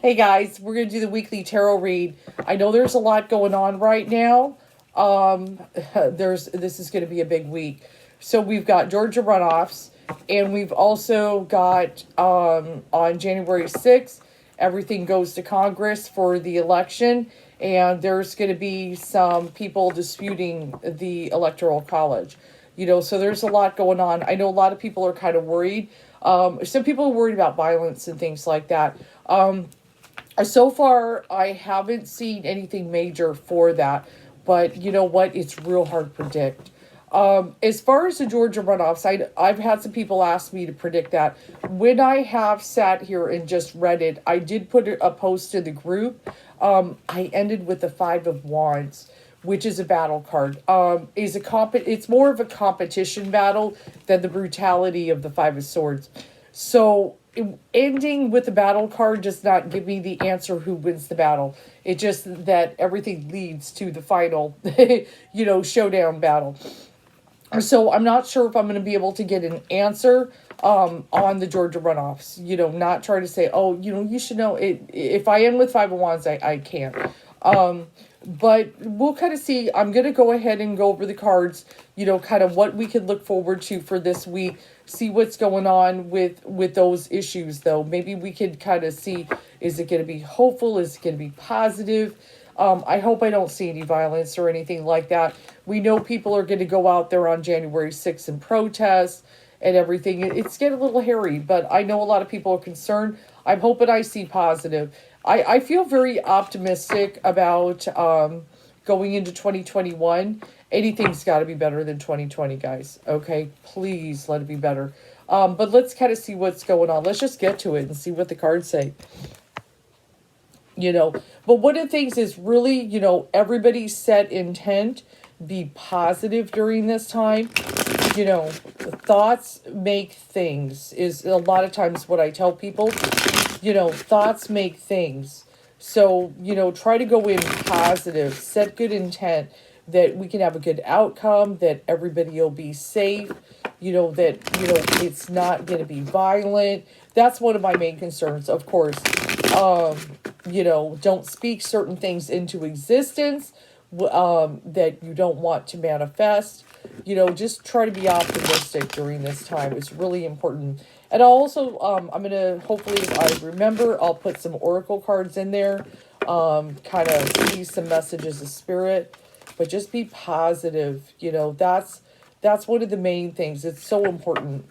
Hey guys, we're going to do the weekly tarot read. I know there's a lot going on right now. This is going to be a big week. So we've got Georgia runoffs, and we've also got on January 6th, everything goes to Congress for the election, and there's going to be some people disputing the Electoral College. So there's a lot going on. I know a lot of people are kind of worried. Some people are worried about violence and things like that. So far, I haven't seen anything major for that, but you know what? It's real hard to predict. As far as the Georgia runoffs, I've had some people ask me to predict that. When I have sat here and just read it, I did put a post in the group. I ended with the Five of Wands, which is a battle card. It's more of a competition battle than the brutality of the Five of Swords. So ending with the battle card does not give me the answer who wins the battle. It's just that everything leads to the final, showdown battle. So I'm not sure if I'm going to be able to get an answer on the Georgia runoffs. Not try to say, oh, you should know it. If I end with Five of Wands, I can't. But we'll kind of see. I'm going to go ahead and go over the cards, kind of what we can look forward to for this week. See what's going on with those issues, though. Maybe we could kind of see, is it going to be hopeful? Is it going to be positive? I hope I don't see any violence or anything like that. We know people are going to go out there on January 6th and protest and everything. It's getting a little hairy, but I know a lot of people are concerned. I'm hoping I see positive. I feel very optimistic about going into 2021. Anything's got to be better than 2020, guys. Okay? Please let it be better. But let's kind of see what's going on. Let's just get to it and see what the cards say. But one of the things is really, everybody's set intent, be positive during this time. Thoughts make things is a lot of times what I tell people. Thoughts make things. So, try to go in positive, set good intent that we can have a good outcome, that everybody will be safe, that, it's not going to be violent. That's one of my main concerns, of course. Don't speak certain things into existence that you don't want to manifest. Just try to be optimistic during this time. It's really important. And also, I'm going to, hopefully, if I remember, I'll put some oracle cards in there, kind of see some messages of spirit, but just be positive. That's one of the main things. It's so important.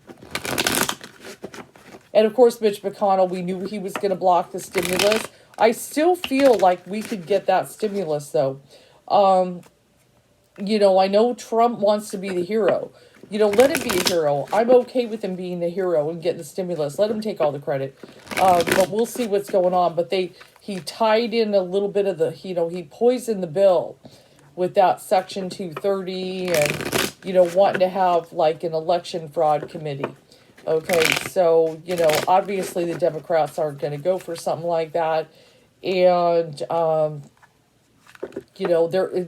And of course, Mitch McConnell, we knew he was going to block the stimulus. I still feel like we could get that stimulus, though. I know Trump wants to be the hero. Let him be a hero. I'm okay with him being the hero and getting the stimulus. Let him take all the credit. But we'll see what's going on. But he tied in a little bit of the, he poisoned the bill with that Section 230 and, wanting to have like an election fraud committee. Okay, so, obviously the Democrats aren't going to go for something like that. And,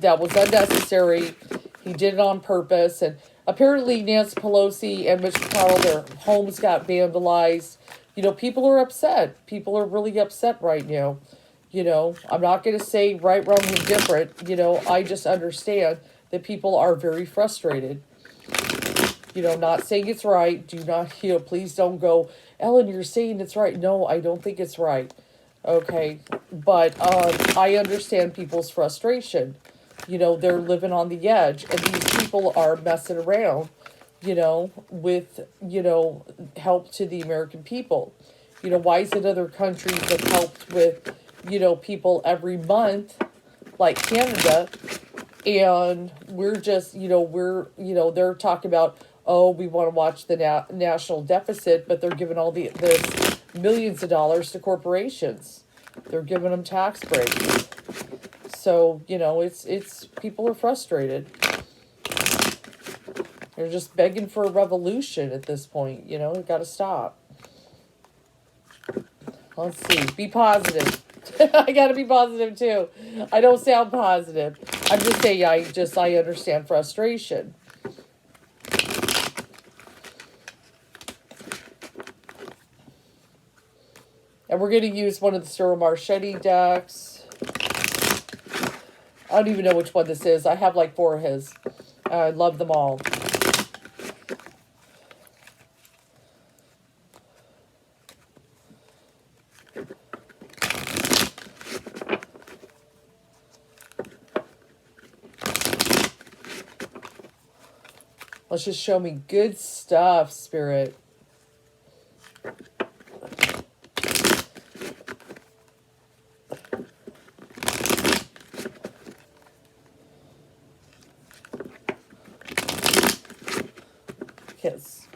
that was unnecessary. He did it on purpose. And apparently Nancy Pelosi and Mitch McConnell, their homes got vandalized. People are upset. People are really upset right now. I'm not going to say right, wrong, and different. I just understand that people are very frustrated. Not saying it's right. Do not, please don't go, Ellen, you're saying it's right. No, I don't think it's right. Okay. But I understand people's frustration. They're living on the edge, and these people are messing around, with, help to the American people. Why is it other countries have helped with, people every month, like Canada, and we're just, they're talking about, oh, we want to watch the national deficit, but they're giving all the millions of dollars to corporations. They're giving them tax breaks. So, it's people are frustrated. They're just begging for a revolution at this point. We've got to stop. Let's see. Be positive. I got to be positive, too. I don't sound positive. I'm just saying, I understand frustration. And And we're going to use one of the Cyril Marchetti decks. I don't even know which one this is. I have like 4 of his. I love them all. Let's just show me good stuff, Spirit. Yes.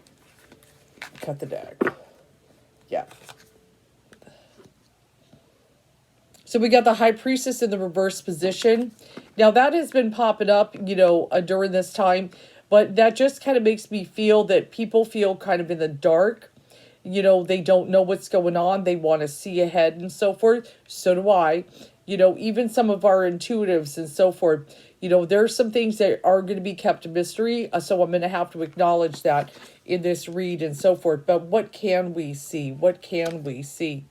Cut the deck. Yeah. So we got the High Priestess in the reverse position. Now that has been popping up, during this time. But that just kind of makes me feel that people feel kind of in the dark. They don't know what's going on. They want to see ahead and so forth. So do I. Even some of our intuitives and so forth. There's some things that are going to be kept a mystery. So I'm going to have to acknowledge that in this read and so forth. But what can we see? What can we see?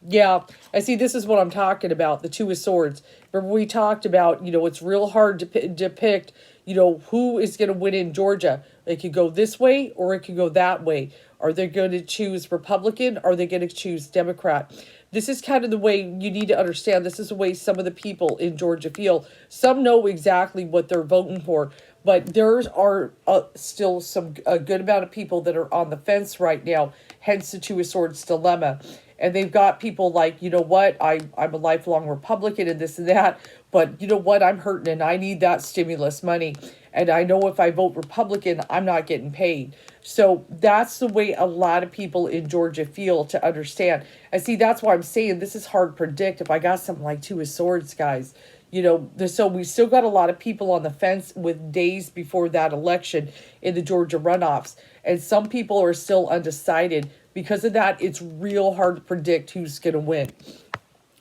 Yeah, I see. This is what I'm talking about. The Two of Swords. Remember we talked about, it's real hard to depict, who is going to win in Georgia. It could go this way or it could go that way. Are they going to choose Republican? Are they going to choose Democrat? This is kind of the way you need to understand. This is the way some of the people in Georgia feel. Some know exactly what they're voting for, but there are still a good amount of people that are on the fence right now, hence the Two of Swords dilemma. And they've got people like, I'm a lifelong Republican and this and that, but I'm hurting and I need that stimulus money. And I know if I vote Republican, I'm not getting paid. So that's the way a lot of people in Georgia feel, to understand. And see, that's why I'm saying this is hard to predict. If I got something like Two of Swords, guys, so we still got a lot of people on the fence with days before that election in the Georgia runoffs. And some people are still undecided. Because of that, it's real hard to predict who's going to win.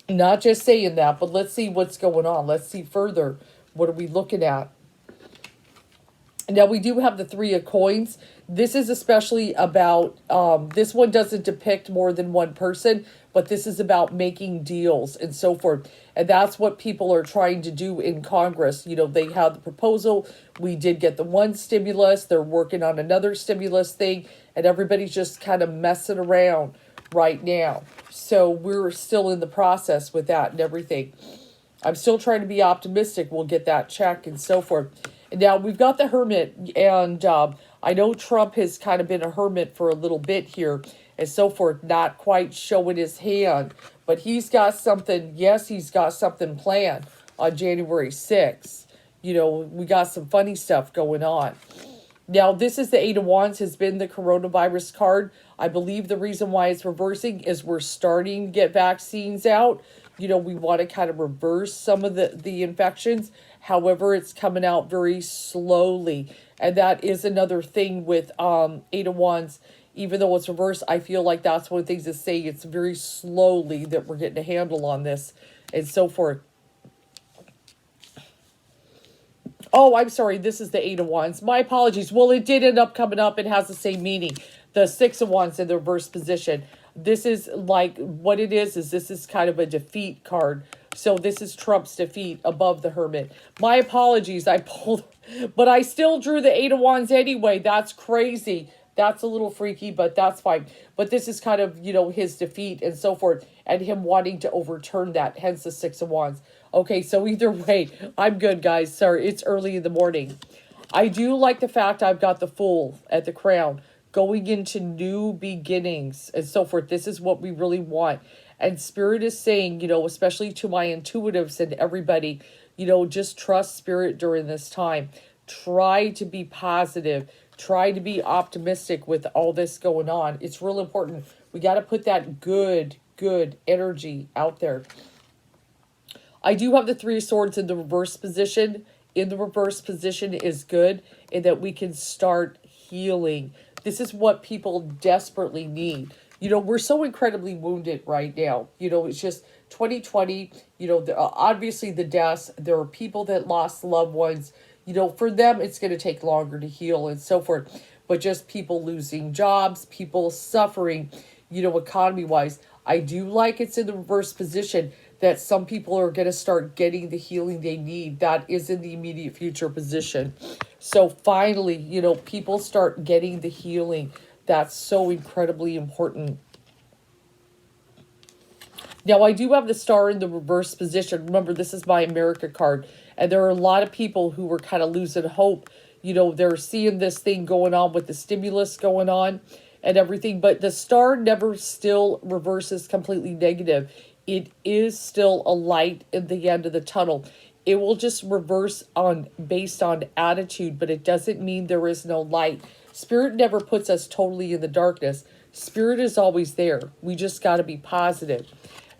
Not just saying that, but let's see what's going on. Let's see further. What are we looking at? Now, we do have the Three of Coins. This is especially about, this one doesn't depict more than one person, but this is about making deals and so forth. And that's what people are trying to do in Congress. They have the proposal. We did get the one stimulus. They're working on another stimulus thing. And everybody's just kind of messing around right now. So we're still in the process with that and everything. I'm still trying to be optimistic. We'll get that check and so forth. And now we've got the Hermit. And I know Trump has kind of been a hermit for a little bit here and so forth. Not quite showing his hand. But he's got something. Yes, he's got something planned on January 6th. We got some funny stuff going on. Now, this is the Eight of Wands, has been the coronavirus card. I believe the reason why it's reversing is we're starting to get vaccines out. We want to kind of reverse some of the infections. However, it's coming out very slowly. And that is another thing with Eight of Wands. Even though it's reversed, I feel like that's one of the things to say. It's very slowly that we're getting a handle on this and so forth. Oh, I'm sorry. This is the Eight of Wands. My apologies. Well, it did end up coming up. It has the same meaning. The Six of Wands in the reverse position. This is like, what it is this is kind of a defeat card. So this is Trump's defeat above the Hermit. My apologies. I pulled, but I still drew the Eight of Wands anyway. That's crazy. That's a little freaky, but that's fine. But this is kind of, his defeat and so forth, and him wanting to overturn that, hence the Six of Wands. Okay, so either way, I'm good, guys. Sorry, it's early in the morning. I do like the fact I've got the Fool at the crown, going into new beginnings and so forth. This is what we really want. And Spirit is saying, especially to my intuitives and everybody, just trust Spirit during this time. Try to be positive. Try to be optimistic with all this going on. It's real important. We got to put that good energy out there. I do have the Three of Swords in the reverse position. In the reverse position is good in that we can start healing. This is what people desperately need. We're so incredibly wounded right now. It's just 2020, obviously the deaths. There are people that lost loved ones. For them, it's going to take longer to heal and so forth. But just people losing jobs, people suffering. economy wise. I do like it's in the reverse position that some people are going to start getting the healing they need. That is in the immediate future position. So finally, people start getting the healing. That's so incredibly important. Now, I do have the star in the reverse position. Remember, this is my America card. And there are a lot of people who were kind of losing hope. They're seeing this thing going on with the stimulus going on and everything. But the star never still reverses completely negative. It is still a light at the end of the tunnel. It will just reverse based on attitude, but it doesn't mean there is no light. Spirit never puts us totally in the darkness. Spirit is always there. We just got to be positive.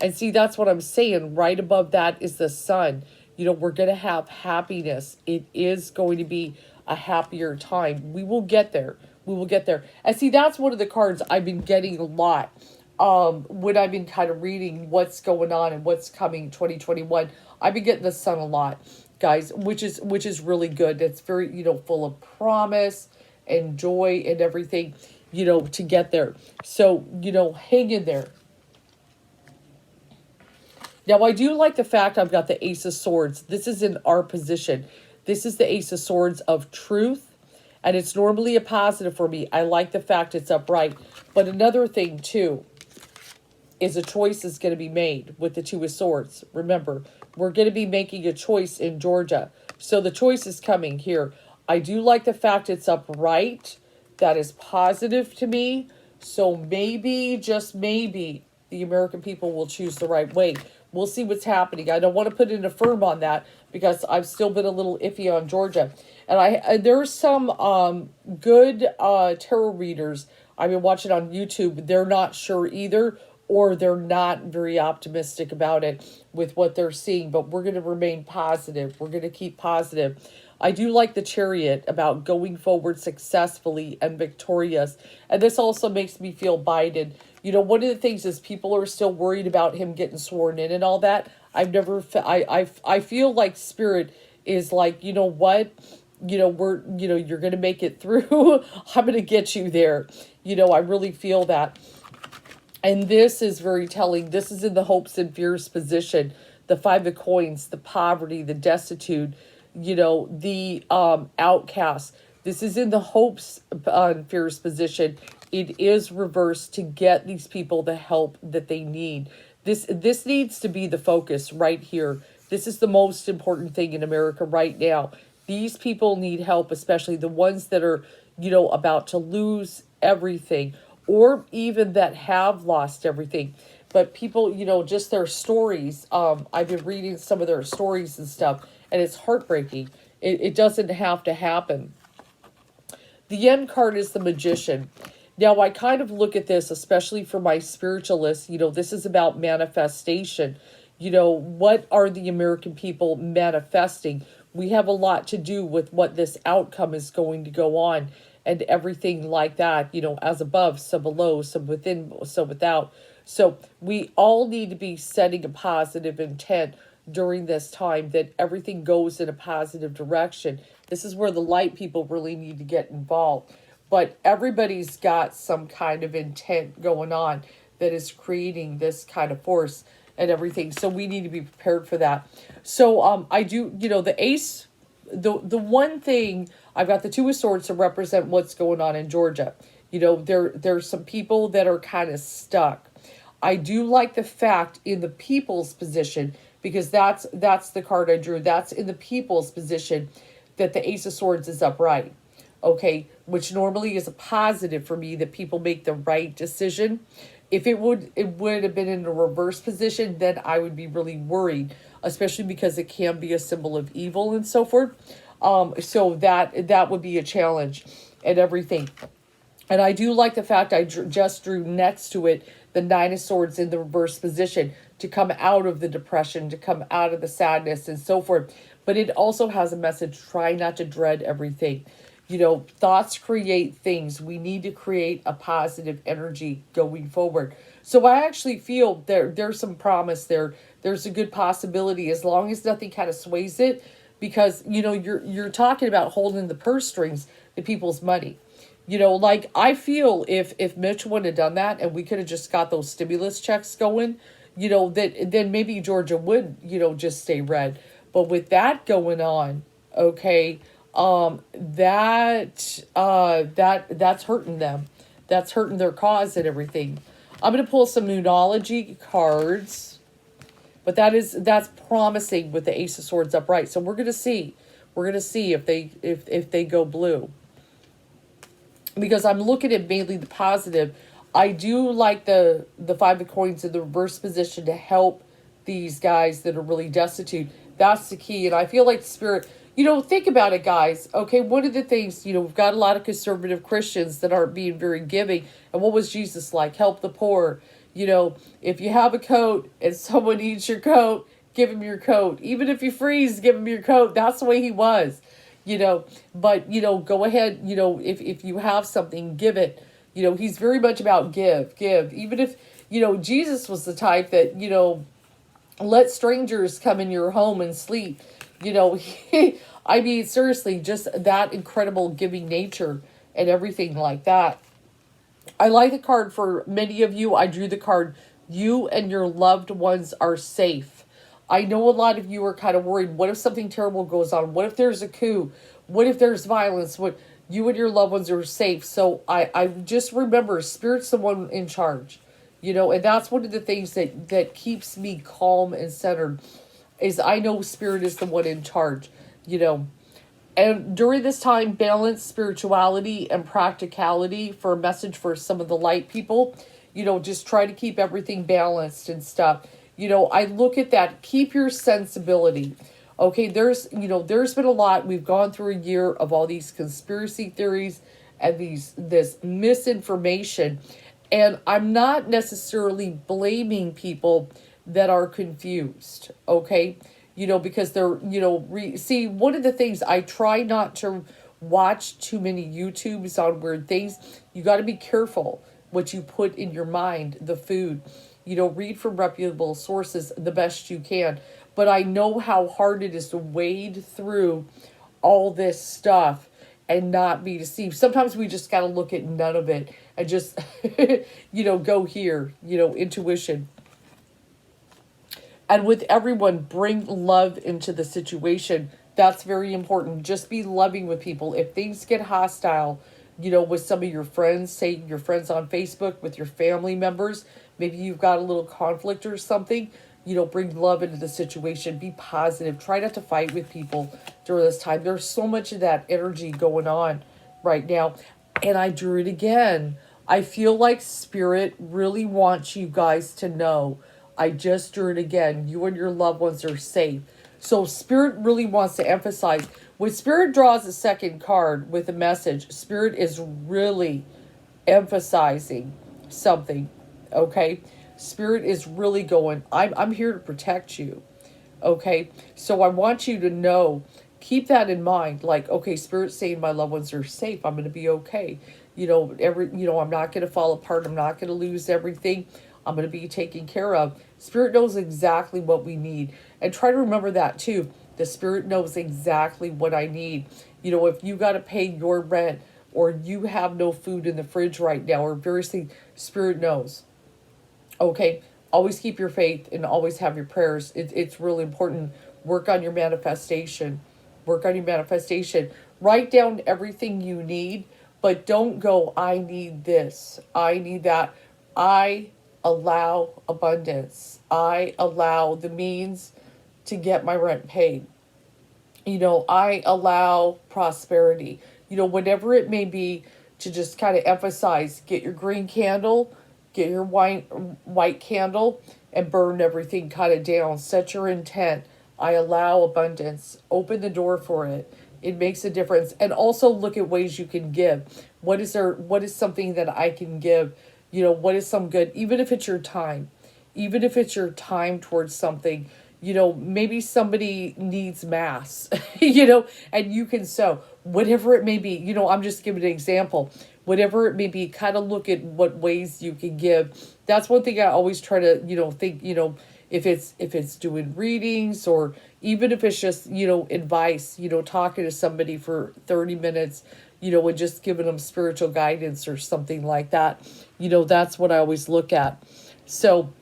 And see, that's what I'm saying. Right above that is the sun. We're going to have happiness. It is going to be a happier time. We will get there. We will get there. And see, that's one of the cards I've been getting a lot. When I've been kind of reading what's going on and what's coming 2021, I've been getting the sun a lot, guys, which is really good. It's very, full of promise and joy and everything, to get there. So, hang in there. Now, I do like the fact I've got the Ace of Swords. This is in our position. This is the Ace of Swords of truth, and it's normally a positive for me. I like the fact it's upright. But another thing, too, is a choice is going to be made with the Two of Swords. Remember, we're going to be making a choice in Georgia. So the choice is coming here. I do like the fact it's upright. That is positive to me. So maybe, just maybe, the American people will choose the right way. We'll see what's happening. I don't want to put in a firm on that because I've still been a little iffy on Georgia. And there's some good tarot readers I've been watching on YouTube. They're not sure either, or they're not very optimistic about it with what they're seeing. But we're going to remain positive. We're going to keep positive. I do like the Chariot about going forward successfully and victorious. And this also makes me feel Biden. One of the things is people are still worried about him getting sworn in and all that. I feel like Spirit is like, you know what? You're going to make it through. I'm going to get you there. I really feel that. And this is very telling. This is in the hopes and fears position. The Five of Coins, the poverty, the destitute, the outcast. This is in the hopes and fears position. It is reversed to get these people the help that they need. This needs to be the focus right here. This is the most important thing in America right now. These people need help, especially the ones that are, about to lose everything, or even that have lost everything. But people, just their stories. I've been reading some of their stories and stuff, and it's heartbreaking. It doesn't have to happen. The end card is the Magician. Now, I kind of look at this, especially for my spiritualists, this is about manifestation. What are the American people manifesting? We have a lot to do with what this outcome is going to go on and everything like that, as above, so below, so within, so without. So we all need to be setting a positive intent during this time that everything goes in a positive direction. This is where the light people really need to get involved. But everybody's got some kind of intent going on that is creating this kind of force and everything. So we need to be prepared for that. So I do, the ace, the one thing, I've got the Two of Swords to represent what's going on in Georgia. There's some people that are kind of stuck. I do like the fact in the people's position, because that's the card I drew. That's in the people's position that the Ace of Swords is upright. Okay, which normally is a positive for me, that people make the right decision. If it would have been in a reverse position, then I would be really worried, especially because it can be a symbol of evil and so forth. So that would be a challenge and everything. And I do like the fact I just drew next to it the Nine of Swords in the reverse position to come out of the depression, to come out of the sadness and so forth. But it also has a message: try not to dread everything. Thoughts create things. We need to create a positive energy going forward. So I actually feel there's some promise there. There's a good possibility, as long as nothing kind of sways it, because you're talking about holding the purse strings to people's money. Like I feel if Mitch would have done that and we could have just got those stimulus checks going, that then maybe Georgia would, just stay red. But with that going on, okay, that's hurting them. That's hurting their cause and everything. I'm gonna pull some Moonology cards, but that's promising with the Ace of Swords upright. So we're gonna see. We're gonna see if they go blue. Because I'm looking at mainly the positive. I do like the Five of Coins in the reverse position to help these guys that are really destitute. That's the key. And I feel like Spirit, think about it, guys. Okay, one of the things, we've got a lot of conservative Christians that aren't being very giving. And what was Jesus like? Help the poor. If you have a coat and someone needs your coat, give him your coat. Even if you freeze, give him your coat. That's the way he was. But go ahead, if you have something, give it. He's very much about give. Even if, Jesus was the type that, let strangers come in your home and sleep. I mean, seriously, just that incredible giving nature and everything like that. I like the card for many of you. I drew the card, you and your loved ones are safe. I know a lot of you are kind of worried. What if something terrible goes on? What if there's a coup? What if there's violence? What, you and your loved ones are safe. So I just remember Spirit's the one in charge, and that's one of the things that keeps me calm and centered is I know Spirit is the one in charge, And during this time, balance spirituality and practicality for a message for some of the light people, just try to keep everything balanced and stuff. I look at that. Keep your sensibility. Okay, there's been a lot. We've gone through a year of all these conspiracy theories and this misinformation. And I'm not necessarily blaming people that are confused, okay? Because they're, see, one of the things I try not to watch too many YouTubes on weird things. You got to be careful what you put in your mind, the food. Read from reputable sources the best you can. But I know how hard it is to wade through all this stuff and not be deceived. Sometimes we just got to look at none of it and just, go here, intuition. And with everyone, bring love into the situation. That's very important. Just be loving with people. If things get hostile, with some of your friends, say your friends on Facebook, with your family members, maybe you've got a little conflict or something, bring love into the situation. Be positive. Try not to fight with people during this time. There's so much of that energy going on right now. And I drew it again. I feel like Spirit really wants you guys to know. I just drew it again. You and your loved ones are safe. So Spirit really wants to emphasize. When Spirit draws a second card with a message, Spirit is really emphasizing something. Okay? Spirit is really going, I'm here to protect you. Okay? So I want you to know, keep that in mind. Like, okay, Spirit's saying my loved ones are safe. I'm going to be okay. I'm not going to fall apart. I'm not going to lose everything. I'm going to be taken care of. Spirit knows exactly what we need. And try to remember that too. The Spirit knows exactly what I need. If you got to pay your rent or you have no food in the fridge right now or variously, Spirit knows. Okay, always keep your faith and always have your prayers. It's really important. Work on your manifestation. Work on your manifestation. Write down everything you need, but don't go, I need this. I need that. I allow abundance. I allow the means to get my rent paid. I allow prosperity. Whatever it may be, to just kind of emphasize, get your green candle, get your white candle, and burn everything kind of down. Set your intent. I allow abundance. Open the door for it. It makes a difference. And also look at ways you can give. What is something that I can give? What is some good, even if it's your time, towards something, maybe somebody needs mass, and you can sow, whatever it may be, I'm just giving an example, whatever it may be, kind of look at what ways you can give. That's one thing I always try to, think, if it's doing readings or even if it's just, advice, talking to somebody for 30 minutes, and just giving them spiritual guidance or something like that. That's what I always look at. So,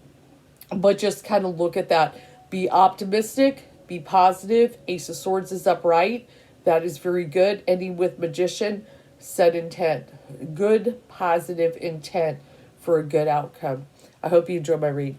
but just kind of look at that. Be optimistic, be positive. Ace of Swords is upright. That is very good. Ending with Magician, set intent. Good, positive intent for a good outcome. I hope you enjoy my read.